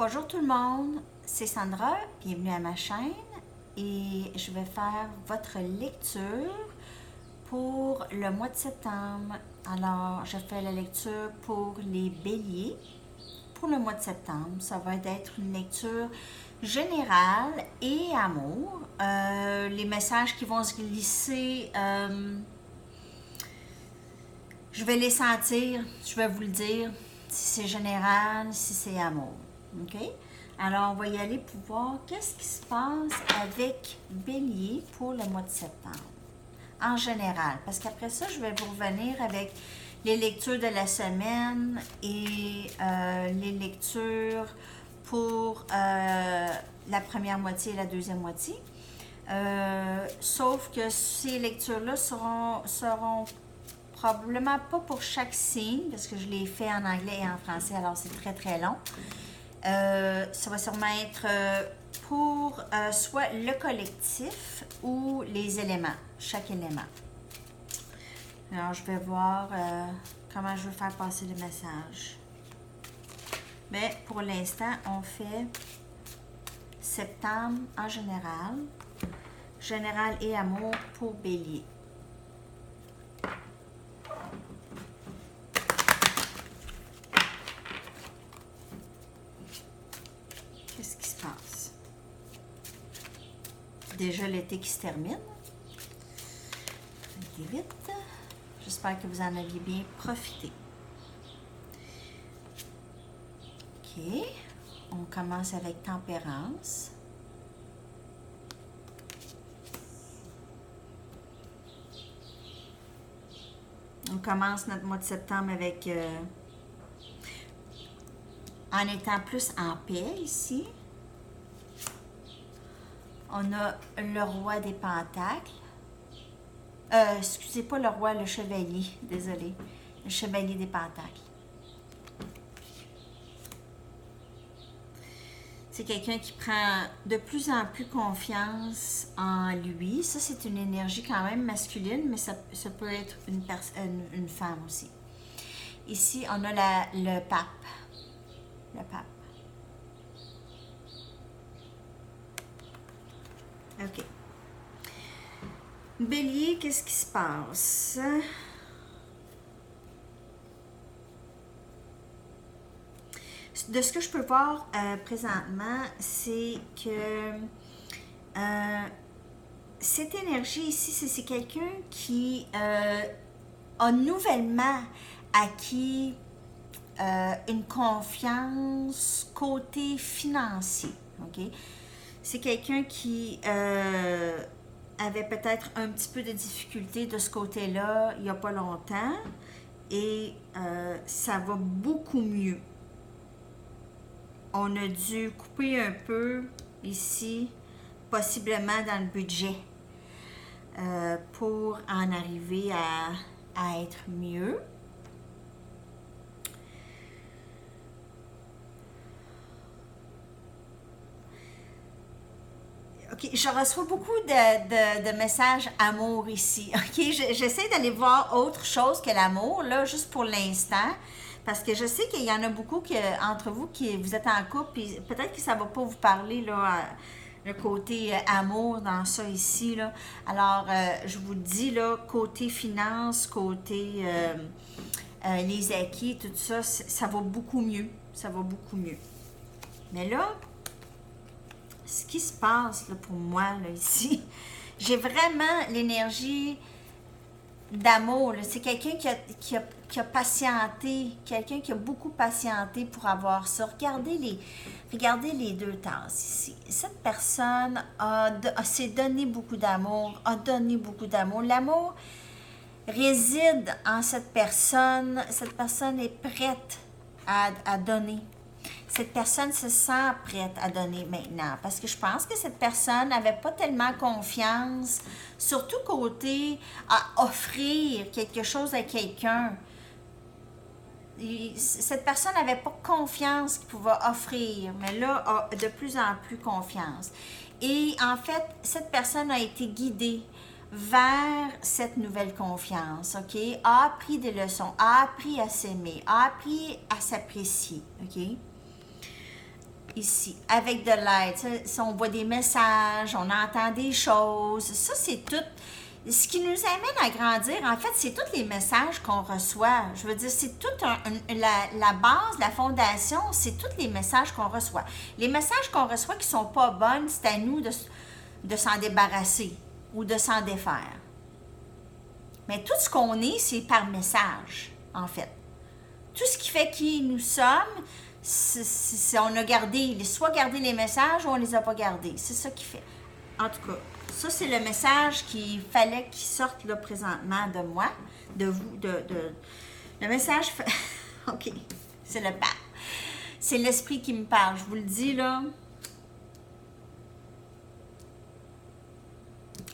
Bonjour tout le monde, c'est Sandra, bienvenue à ma chaîne et je vais faire votre lecture pour le mois de septembre. Alors, je fais la lecture pour les béliers pour le mois de septembre. Ça va être une lecture générale et amour. Les messages qui vont se glisser, je vais les sentir, je vais vous le dire, si c'est général, si c'est amour. OK? Alors, on va y aller pour voir qu'est-ce qui se passe avec Bélier pour le mois de septembre. En général, parce qu'après ça, je vais vous revenir avec les lectures de la semaine et les lectures pour la première moitié et la deuxième moitié. Sauf que ces lectures-là seront probablement pas pour chaque signe, parce que je l'ai fait en anglais et en français, alors c'est très très long. Ça va sûrement être pour soit le collectif ou les éléments, chaque élément. Alors, je vais voir comment je veux faire passer le message. Mais pour l'instant, on fait septembre en général. Général et amour pour Bélier. Qu'est-ce qui se passe? Déjà l'été qui se termine. Allez vite. J'espère que vous en aviez bien profité. OK. On commence avec tempérance. On commence notre mois de septembre avec... en étant plus en paix ici. On a le roi des pentacles. Excusez pas le roi, le chevalier. Désolé. Le chevalier des pentacles. C'est quelqu'un qui prend de plus en plus confiance en lui. Ça, c'est une énergie quand même masculine, mais ça peut être une femme aussi. Ici, on a le pape. Le pape. OK. Bélier, qu'est-ce qui se passe? De ce que je peux voir présentement, c'est que cette énergie ici, c'est quelqu'un qui a nouvellement acquis une confiance côté financier. OK? C'est quelqu'un qui avait peut-être un petit peu de difficulté de ce côté-là il n'y a pas longtemps et ça va beaucoup mieux. On a dû couper un peu ici, possiblement dans le budget, pour en arriver à être mieux. OK, je reçois beaucoup de messages amour ici. OK, j'essaie d'aller voir autre chose que l'amour, là, juste pour l'instant. Parce que je sais qu'il y en a beaucoup entre vous qui vous êtes en couple, puis peut-être que ça ne va pas vous parler, là, le côté amour dans ça ici, là. Alors, je vous dis, là, côté finance, côté les acquis, tout ça, ça va beaucoup mieux. Ça va beaucoup mieux. Mais là, ce qui se passe là, pour moi, là, ici, j'ai vraiment l'énergie d'amour. C'est quelqu'un qui a patienté, quelqu'un qui a beaucoup patienté pour avoir ça. Regardez les deux tasses ici. Cette personne s'est donné beaucoup d'amour, a donné beaucoup d'amour. L'amour réside en cette personne. Cette personne est prête à donner. Cette personne se sent prête à donner maintenant. Parce que je pense que cette personne n'avait pas tellement confiance, surtout côté à offrir quelque chose à quelqu'un. Cette personne n'avait pas confiance qu'il pouvait offrir, mais là, a de plus en plus confiance. Et en fait, cette personne a été guidée vers cette nouvelle confiance, OK? A appris des leçons, a appris à s'aimer, a appris à s'apprécier, OK? ici, avec de l'aide. Si on voit des messages, on entend des choses, ça c'est tout. Ce qui nous amène à grandir, en fait, c'est tous les messages qu'on reçoit. Je veux dire, c'est toute la base, la fondation, c'est tous les messages qu'on reçoit. Les messages qu'on reçoit qui ne sont pas bonnes, c'est à nous de s'en débarrasser ou de s'en défaire. Mais tout ce qu'on est, c'est par message, en fait. Tout ce qui fait qui nous sommes, on a gardé, soit gardé les messages ou on les a pas gardés. C'est ça qui fait. En tout cas, ça c'est le message qu'il fallait qu'il sorte là présentement de moi, de vous, le message, ok, c'est le pape. C'est l'esprit qui me parle, je vous le dis là.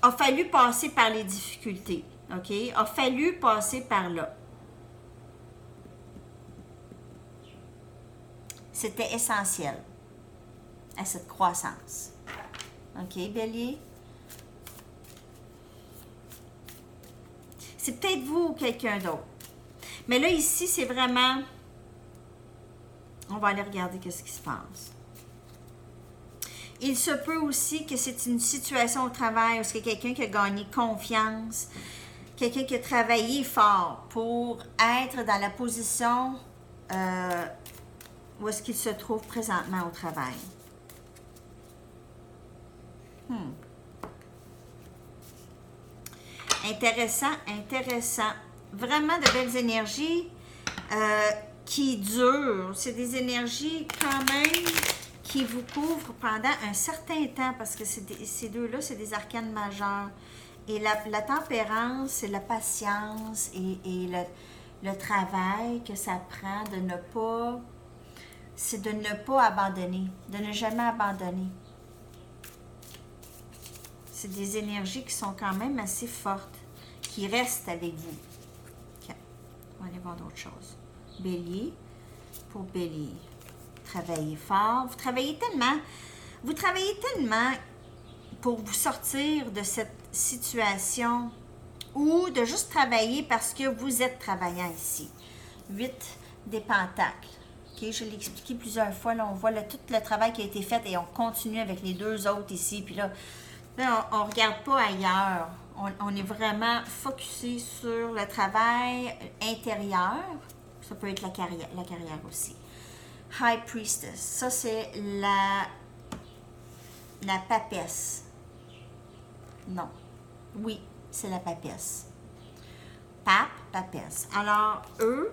A fallu passer par les difficultés, ok? A fallu passer par là. C'était essentiel à cette croissance. OK, Bélier? C'est peut-être vous ou quelqu'un d'autre. Mais là, ici, c'est vraiment... On va aller regarder qu'est-ce qui se passe. Il se peut aussi que c'est une situation au travail où c'est quelqu'un qui a gagné confiance, quelqu'un qui a travaillé fort pour être dans la position... où est-ce qu'il se trouve présentement au travail. Intéressant, intéressant. Vraiment de belles énergies qui durent. C'est des énergies quand même qui vous couvrent pendant un certain temps parce que ces deux-là, c'est des arcanes majeurs. Et la tempérance, c'est la patience et le travail que ça prend de ne pas... c'est de ne pas abandonner, de ne jamais abandonner. C'est des énergies qui sont quand même assez fortes, qui restent avec vous. Okay. On va aller voir d'autres choses. Bélier, pour Bélier. Travaillez fort. Vous travaillez tellement pour vous sortir de cette situation ou de juste travailler parce que vous êtes travaillant ici. 8 des pentacles. Okay, je l'ai expliqué plusieurs fois. Là, on voit tout le travail qui a été fait et on continue avec les deux autres ici. Puis là on ne regarde pas ailleurs. On est vraiment focusé sur le travail intérieur. Ça peut être la carrière aussi. High Priestess. Ça, c'est la papesse. Non. Oui, c'est la papesse. Pape, papesse. Alors, eux,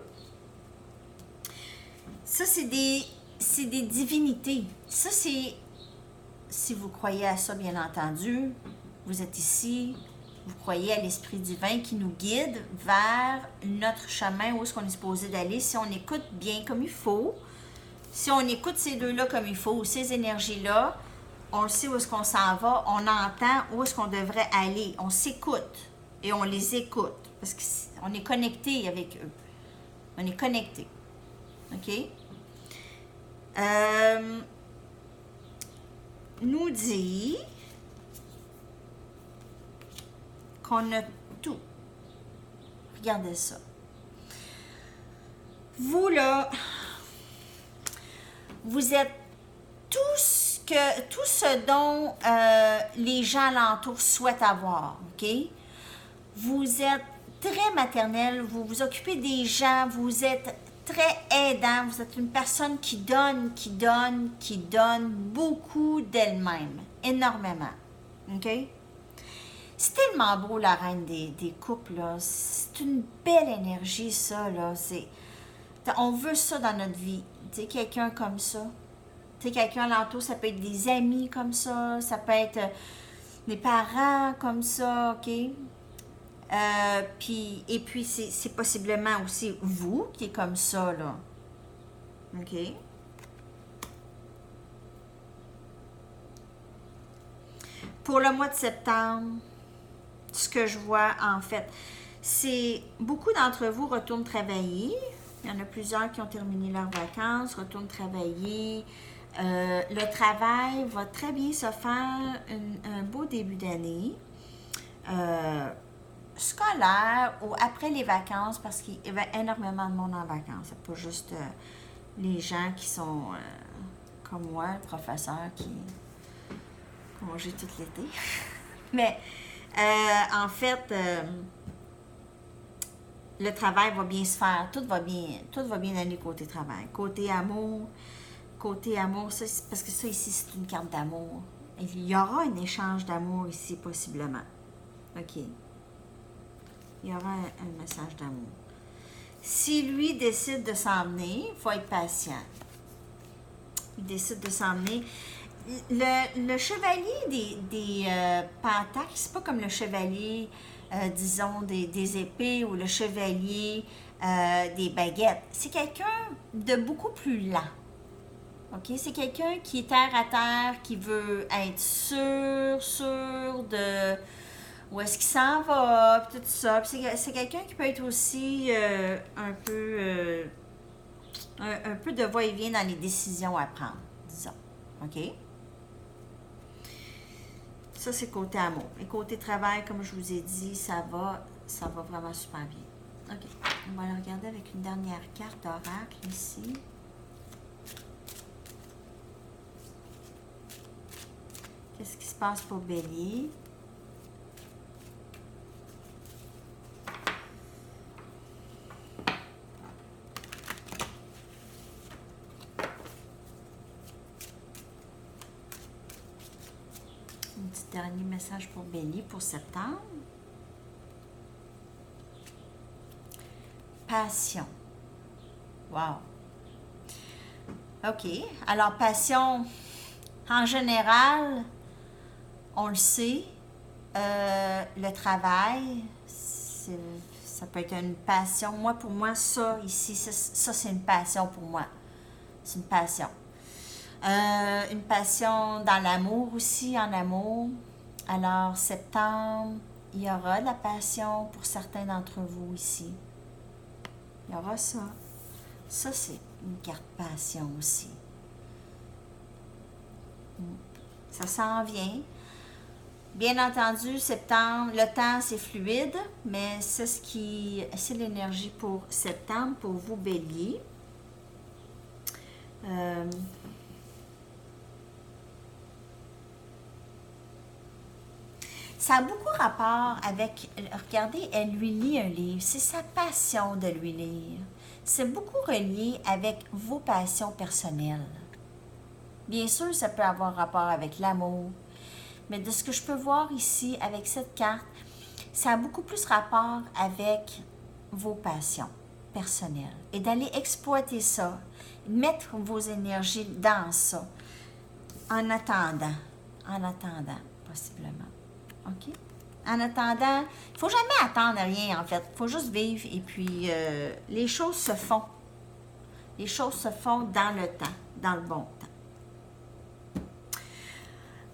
ça, c'est des divinités. Ça, c'est, si vous croyez à ça, bien entendu, vous êtes ici, vous croyez à l'Esprit divin qui nous guide vers notre chemin, où est-ce qu'on est supposé d'aller, si on écoute bien comme il faut, si on écoute ces deux-là comme il faut, ces énergies-là, on le sait où est-ce qu'on s'en va, on entend où est-ce qu'on devrait aller, on s'écoute et on les écoute, parce qu'on est connecté avec eux. On est connecté. OK? Nous dit qu'on a tout. Regardez ça. Vous, là, vous êtes tout ce dont les gens alentour souhaitent avoir, OK? Vous êtes très maternel, vous vous occupez des gens, vous êtes très aidant, vous êtes une personne qui donne beaucoup d'elle-même, énormément, OK? C'est tellement beau, la reine des couples, là. C'est une belle énergie, ça, là. On veut ça dans notre vie. Tu sais, quelqu'un comme ça. Tu sais, quelqu'un alentour, ça peut être des amis comme ça, ça peut être des parents comme ça, OK? Et puis, c'est possiblement aussi vous qui est comme ça, là. OK? Pour le mois de septembre, ce que je vois, en fait, c'est beaucoup d'entre vous retournent travailler. Il y en a plusieurs qui ont terminé leurs vacances, retournent travailler. Le travail va très bien se faire, un beau début d'année. Scolaire ou après les vacances, parce qu'il y avait énormément de monde en vacances. C'est pas juste les gens qui sont comme moi, le professeur qui congé tout l'été. Mais en fait, le travail va bien se faire, tout va bien aller côté travail. Côté amour, ça, parce que ça ici, c'est une carte d'amour. Il y aura un échange d'amour ici, possiblement. OK. Il y aura un message d'amour. Si lui décide de s'en venir, il faut être patient. Il décide de s'en venir. Le chevalier des pentacles, c'est pas comme le chevalier, disons, des épées ou le chevalier des baguettes. C'est quelqu'un de beaucoup plus lent. OK? C'est quelqu'un qui est terre à terre, qui veut être sûr de où est-ce qu'il s'en va, puis tout ça. Puis c'est quelqu'un qui peut être aussi un peu de va-et-vient dans les décisions à prendre, disons. OK? Ça, c'est côté amour. Et côté travail, comme je vous ai dit, ça va vraiment super bien. OK. On va le regarder avec une dernière carte d'oracle ici. Qu'est-ce qui se passe pour Bélier? Un petit dernier message pour Bélier pour septembre. Passion. Wow. OK. Alors, passion, en général, on le sait, le travail, ça peut être une passion. Moi, pour moi, ça ici, ça c'est une passion pour moi. C'est une passion. Une passion dans l'amour aussi, en amour. Alors, septembre, il y aura de la passion pour certains d'entre vous ici. Il y aura ça. Ça, c'est une carte passion aussi. Ça s'en vient. Bien entendu, septembre, le temps, c'est fluide, mais c'est l'énergie pour septembre, pour vous, Bélier. Ça a beaucoup rapport avec, regardez, elle lui lit un livre, c'est sa passion de lui lire. C'est beaucoup relié avec vos passions personnelles. Bien sûr, ça peut avoir rapport avec l'amour, mais de ce que je peux voir ici avec cette carte, ça a beaucoup plus rapport avec vos passions personnelles et d'aller exploiter ça, mettre vos énergies dans ça, en attendant, possiblement. OK? En attendant, il ne faut jamais attendre rien, en fait. Il faut juste vivre et puis les choses se font. Les choses se font dans le temps, dans le bon temps.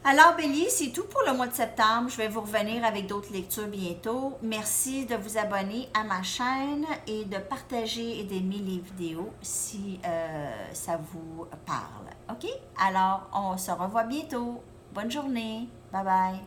Alors, Bélier, c'est tout pour le mois de septembre. Je vais vous revenir avec d'autres lectures bientôt. Merci de vous abonner à ma chaîne et de partager et d'aimer les vidéos si ça vous parle. OK? Alors, on se revoit bientôt. Bonne journée. Bye bye.